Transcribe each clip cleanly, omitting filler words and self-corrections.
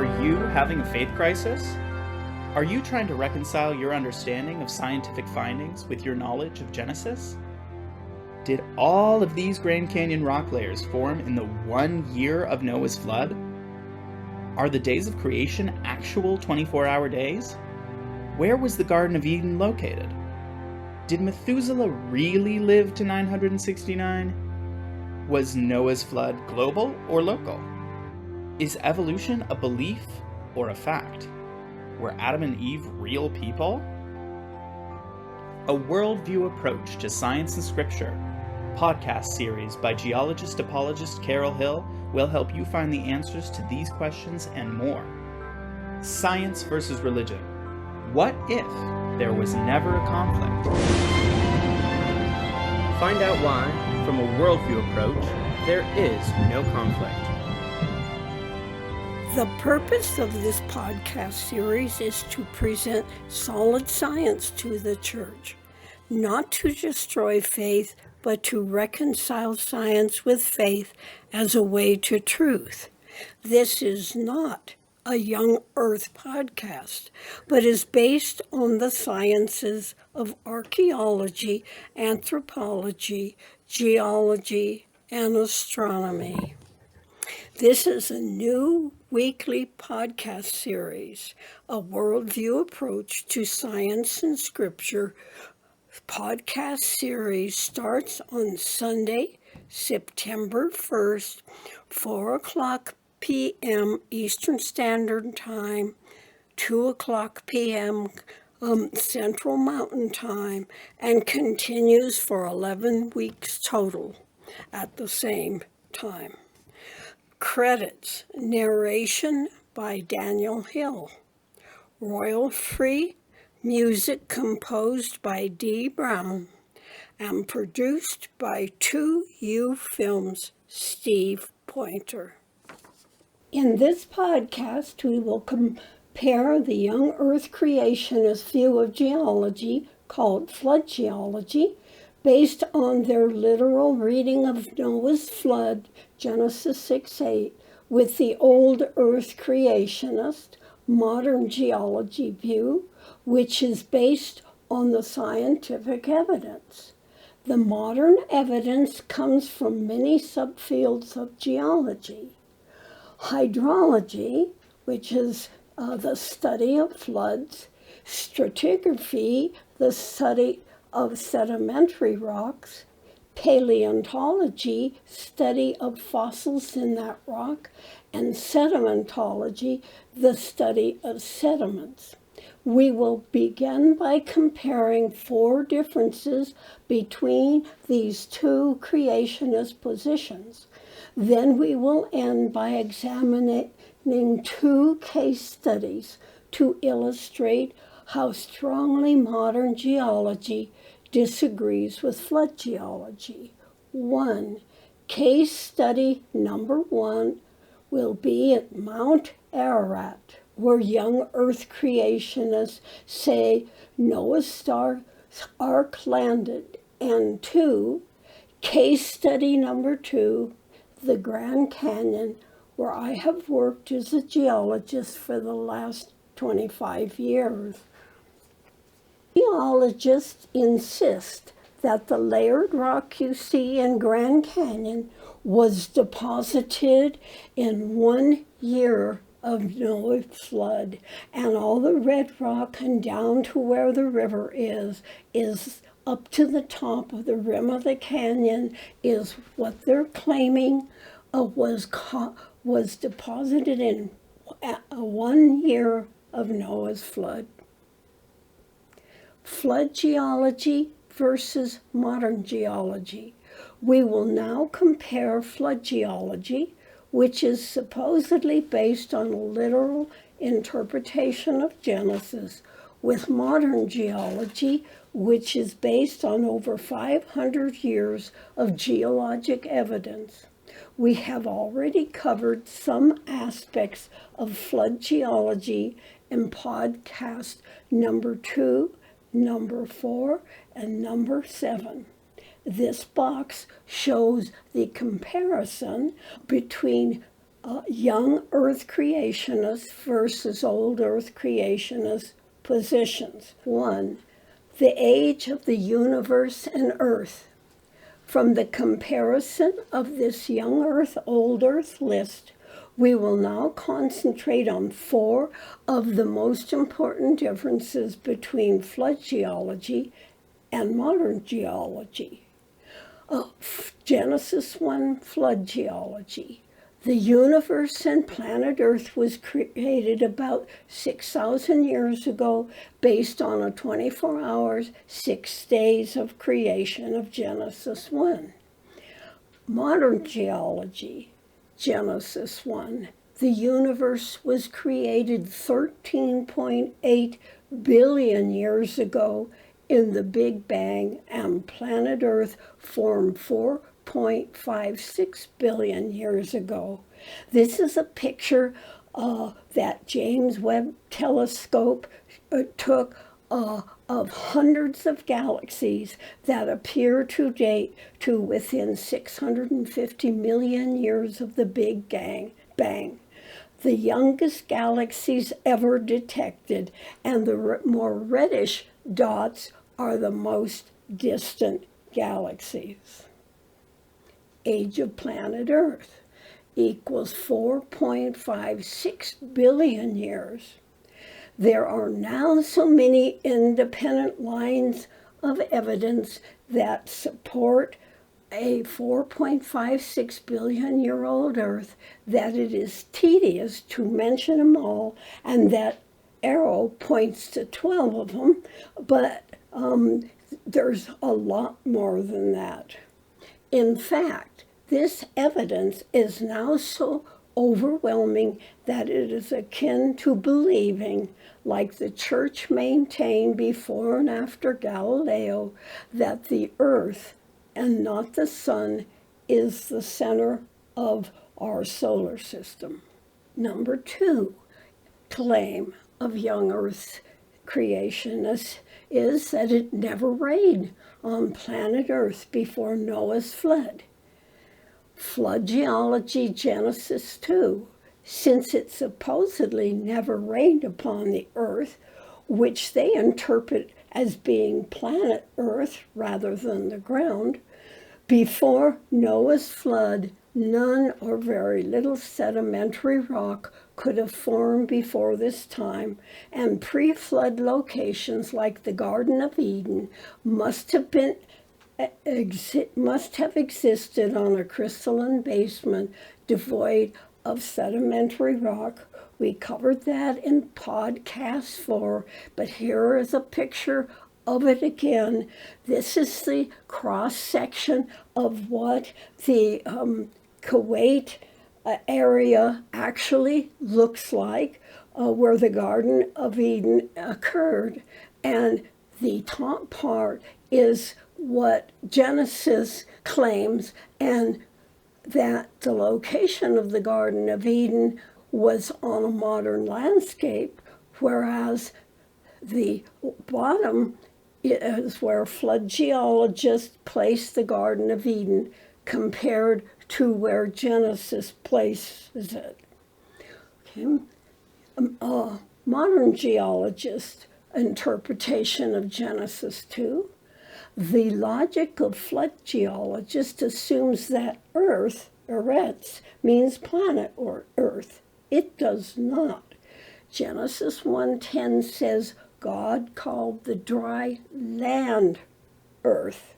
Are you having a faith crisis? Are you trying to reconcile your understanding of scientific findings with your knowledge of Genesis? Did all of these Grand Canyon rock layers form in the 1 year of Noah's flood? Are the days of creation actual 24-hour days? Where was the Garden of Eden located? Did Methuselah really live to 969? Was Noah's flood global or local? Is evolution a belief or a fact? Were Adam and Eve real people? A worldview approach to science and scripture podcast series by geologist-apologist Carol Hill will help you find the answers to these questions and more. Science versus religion. What if there was never a conflict? Find out why, from a worldview approach, there is no conflict. The purpose of this podcast series is to present solid science to the church, not to destroy faith, but to reconcile science with faith as a way to truth. This is not a young earth podcast, but is based on the sciences of archaeology, anthropology, geology, and astronomy. This is a new weekly podcast series, a worldview approach to science and scripture. Podcast series starts on Sunday, September 1st, 4 o'clock p.m. Eastern Standard Time, 2 o'clock p.m. Central Mountain Time, and continues for 11 weeks total at the same time. Credits: narration by Daniel Hill. Royalty-free music composed by D. Brown and produced by 2U Films, Steve Pointer. In this podcast, we will compare the young earth creationist view of geology, called flood geology, based on their literal reading of Noah's flood, Genesis 6:8, with the old earth creationist, modern geology view, which is based on the scientific evidence. The modern evidence comes from many subfields of geology. Hydrology, which is the study of floods; stratigraphy, the study of sedimentary rocks; paleontology, study of fossils in that rock; and sedimentology, the study of sediments. We will begin by comparing 4 differences between these two creationist positions. Then we will end by examining 2 case studies to illustrate how strongly modern geology disagrees with flood geology. 1. Case study number 1 will be at Mount Ararat, where young earth creationists say Noah's Ark landed. And 2. Case study number 2, the Grand Canyon, where I have worked as a geologist for the last 25 years. Geologists insist that the layered rock you see in Grand Canyon was deposited in 1 year of Noah's flood, and all the red rock and down to where the river is up to the top of the rim of the canyon is what they're claiming was deposited in 1 year of Noah's flood. Flood geology versus modern geology. We will now compare flood geology, which is supposedly based on a literal interpretation of Genesis, with modern geology, which is based on over 500 years of geologic evidence. We have already covered some aspects of flood geology in podcast number 2, number 4, and number 7. This box shows the comparison between young Earth creationists versus old Earth creationist positions. 1. The age of the universe and Earth. From the comparison of this young Earth, old Earth list, we will now concentrate on 4 of the most important differences between flood geology and modern geology. Genesis 1, flood geology. The universe and planet Earth was created about 6,000 years ago based on a 24 hours, 6 days of creation of Genesis 1. Modern geology, Genesis 1. The universe was created 13.8 billion years ago in the Big Bang, and planet Earth formed 4.56 billion years ago. This is a picture that James Webb Telescope took of hundreds of galaxies that appear to date to within 650 million years of the Big Bang. The youngest galaxies ever detected, and the more reddish dots are the most distant galaxies. Age of planet Earth equals 4.56 billion years. There are now so many independent lines of evidence that support a 4.56 billion year old Earth that it is tedious to mention them all, and that arrow points to 12 of them, but there's a lot more than that. In fact, this evidence is now so overwhelming that it is akin to believing, like the church maintained before and after Galileo, that the earth and not the sun is the center of our solar system. Number 2, claim of young earth creationists is that it never rained on planet Earth before Noah's flood. Flood geology, Genesis 2, since it supposedly never rained upon the earth, which they interpret as being planet Earth rather than the ground, before Noah's flood, none or very little sedimentary rock could have formed before this time, and pre-flood locations like the Garden of Eden must have existed on a crystalline basement devoid of sedimentary rock. We covered that in podcast 4, but here is a picture of it again. This is the cross section of what the Kuwait area actually looks like, where the Garden of Eden occurred, and the top part is what Genesis claims, and that the location of the Garden of Eden was on a modern landscape, whereas the bottom is where flood geologists placed the Garden of Eden compared to where Genesis places it. Okay. Modern geologists' interpretation of Genesis 2. The logic of flood geologists assumes that Earth, Eretz, means planet or Earth. It does not. Genesis 1:10 says God called the dry land Earth.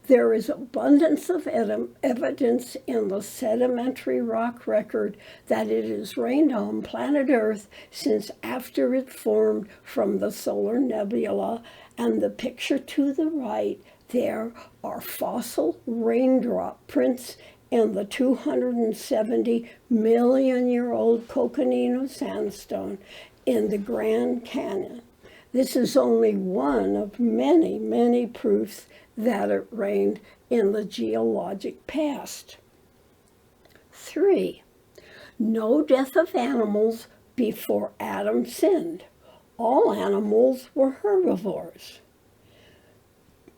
There is abundance of evidence in the sedimentary rock record that it has rained on planet Earth since after it formed from the solar nebula, and the picture to the right, there are fossil raindrop prints in the 270 million year old Coconino sandstone in the Grand Canyon. This is only one of many, many proofs that it rained in the geologic past. 3. No death of animals before Adam sinned. All animals were herbivores.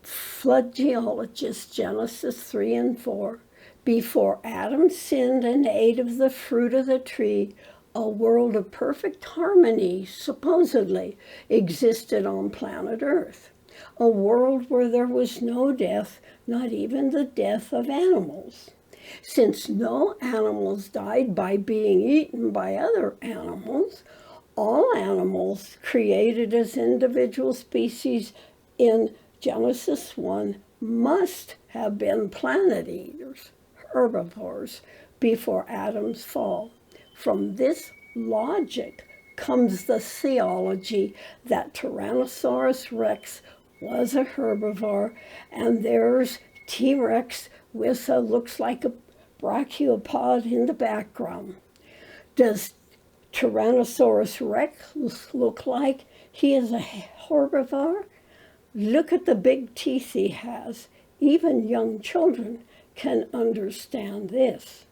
Flood geologists, Genesis 3 and 4. Before Adam sinned and ate of the fruit of the tree, a world of perfect harmony, supposedly, existed on planet Earth. A world where there was no death, not even the death of animals. Since no animals died by being eaten by other animals, all animals created as individual species in Genesis 1 must have been planet eaters, herbivores, before Adam's fall. From this logic comes the theology that Tyrannosaurus rex was a herbivore, and there's T-Rex with looks like a brachiopod in the background. Does Tyrannosaurus rex look like he is a herbivore? Look at the big teeth he has. Even young children can understand this.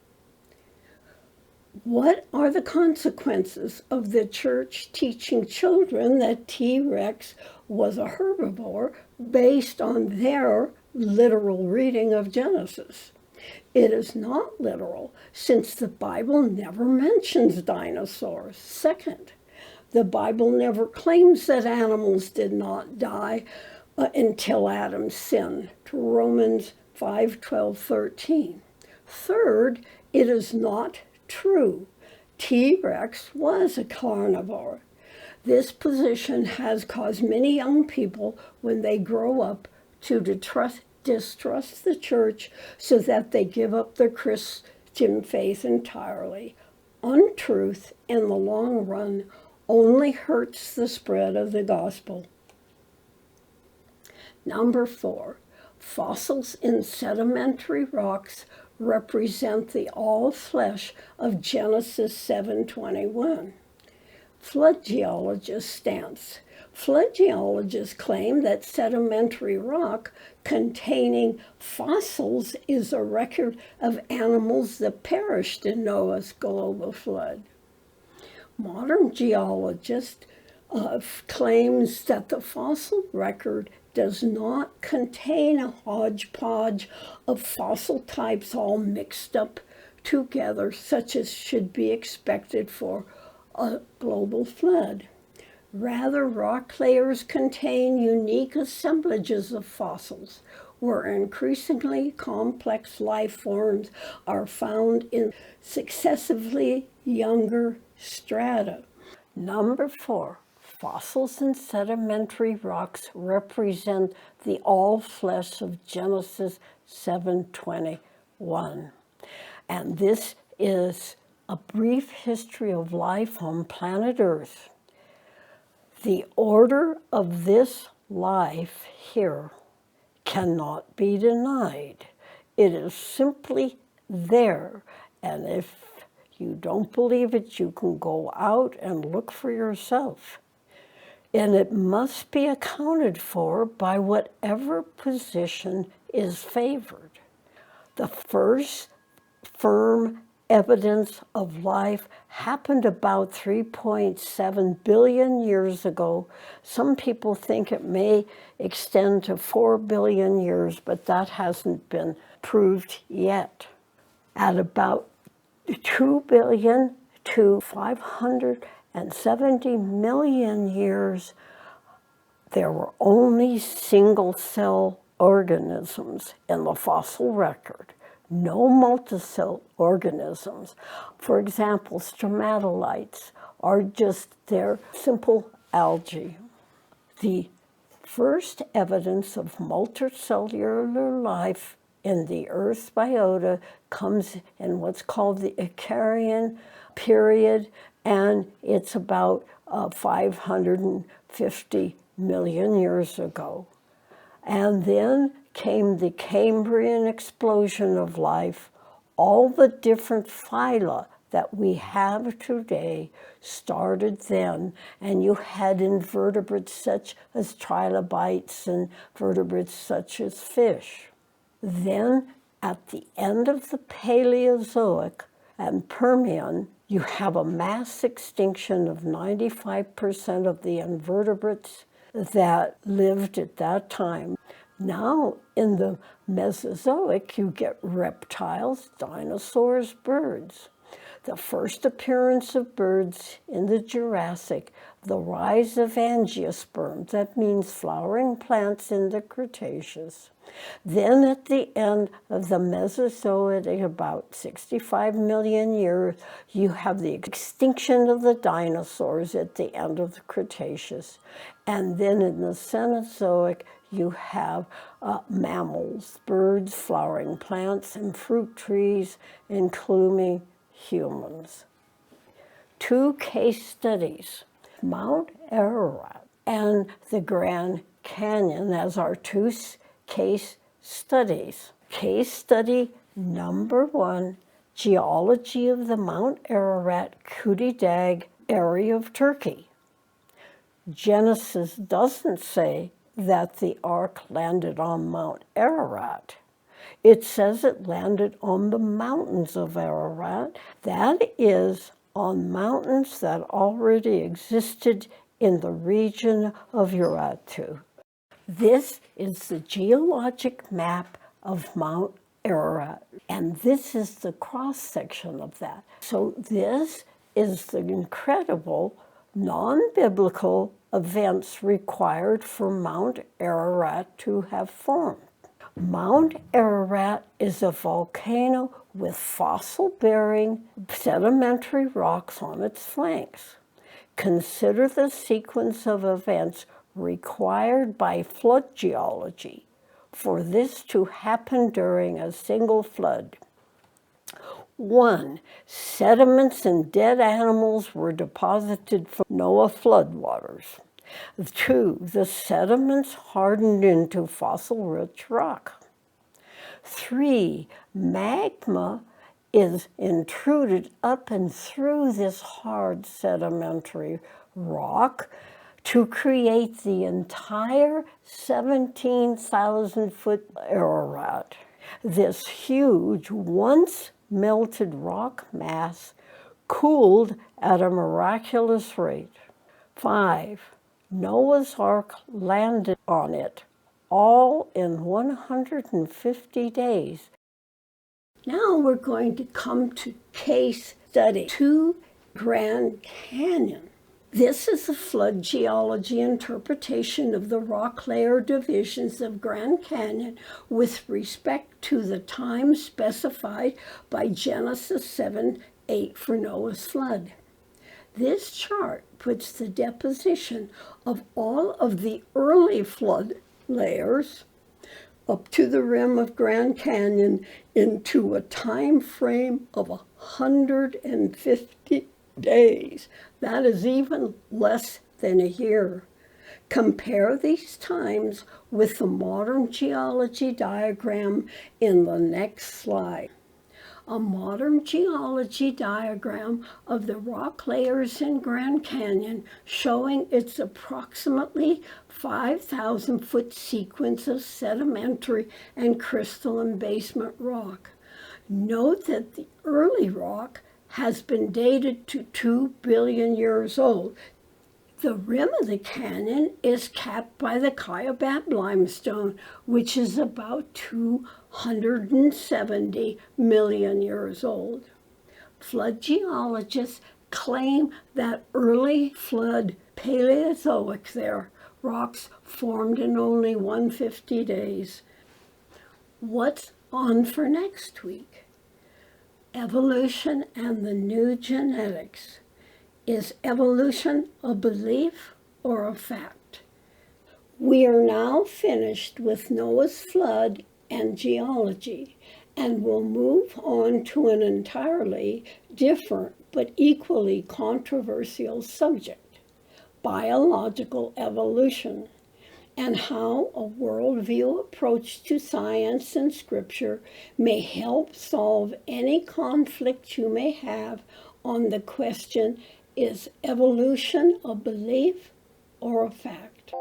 What are the consequences of the church teaching children that T-Rex was a herbivore based on their literal reading of Genesis? It is not literal, since the Bible never mentions dinosaurs. Second, the Bible never claims that animals did not die until Adam sinned, to Romans 5:12-13. Third, it is not true. T-Rex was a carnivore. This position has caused many young people, when they grow up, to distrust the church so that they give up their Christian faith entirely. Untruth, in the long run, only hurts the spread of the gospel. Number 4, fossils in sedimentary rocks represent the all-flesh of Genesis 7:21. Flood geologists' stance. Flood geologists claim that sedimentary rock containing fossils is a record of animals that perished in Noah's global flood. Modern geologists claims that the fossil record does not contain a hodgepodge of fossil types all mixed up together, such as should be expected for a global flood. Rather, rock layers contain unique assemblages of fossils, where increasingly complex life forms are found in successively younger strata. Number 4, fossils in sedimentary rocks represent the all-flesh of Genesis 7:21. And this is a brief history of life on planet Earth. The order of this life here cannot be denied. It is simply there. And if you don't believe it, you can go out and look for yourself. And it must be accounted for by whatever position is favored. The first firm evidence of life happened about 3.7 billion years ago. Some people think it may extend to 4 billion years, but that hasn't been proved yet. At about 2 billion to 570 million years, there were only single-cell organisms in the fossil record. No multicell organisms. For example, stromatolites are just their simple algae. The first evidence of multicellular life in the Earth's biota comes in what's called the Icarian period, and it's about 550 million years ago. And then came the Cambrian explosion of life. All the different phyla that we have today started then, and you had invertebrates such as trilobites and vertebrates such as fish. Then, at the end of the Paleozoic and Permian, you have a mass extinction of 95% of the invertebrates that lived at that time. Now, in the Mesozoic, you get reptiles, dinosaurs, birds. The first appearance of birds in the Jurassic, the rise of angiosperms, that means flowering plants in the Cretaceous. Then at the end of the Mesozoic, about 65 million years, you have the extinction of the dinosaurs at the end of the Cretaceous. And then in the Cenozoic, you have mammals, birds, flowering plants, and fruit trees, including humans. 2 case studies, Mount Ararat and the Grand Canyon, as our 2 case studies. Case study number 1, geology of the Mount Ararat Kutidag area of Turkey. Genesis doesn't say that the ark landed on Mount Ararat. It says it landed on the mountains of Ararat. That is, on mountains that already existed in the region of Urartu. This is the geologic map of Mount Ararat, and this is the cross-section of that. So this is the incredible non-biblical events required for Mount Ararat to have formed. Mount Ararat is a volcano with fossil-bearing sedimentary rocks on its flanks. Consider the sequence of events required by flood geology for this to happen during a single flood. 1, sediments and dead animals were deposited from Noah's floodwaters. 2, the sediments hardened into fossil-rich rock. 3, magma is intruded up and through this hard sedimentary rock to create the entire 17,000-foot Ararat. This huge, once melted rock mass cooled at a miraculous rate. 5, Noah's Ark landed on it, all in 150 days. Now we're going to come to case study 2, Grand Canyon. This is a flood geology interpretation of the rock layer divisions of Grand Canyon with respect to the time specified by Genesis 7:8 for Noah's flood. This chart puts the deposition of all of the early flood layers up to the rim of Grand Canyon into a time frame of 150 days. That is even less than a year. Compare these times with the modern geology diagram in the next slide. A modern geology diagram of the rock layers in Grand Canyon showing its approximately 5,000-foot sequence of sedimentary and crystalline basement rock. Note that the early rock has been dated to 2 billion years old. The rim of the canyon is capped by the Kaibab limestone, which is about 270 million years old. Flood geologists claim that early flood Paleozoic there, rocks formed in only 150 days. What's on for next week? Evolution and the new genetics. Is evolution a belief or a fact? We are now finished with Noah's flood and geology, and will move on to an entirely different but equally controversial subject, biological evolution, and how a worldview approach to science and scripture may help solve any conflict you may have on the question, is evolution a belief or a fact?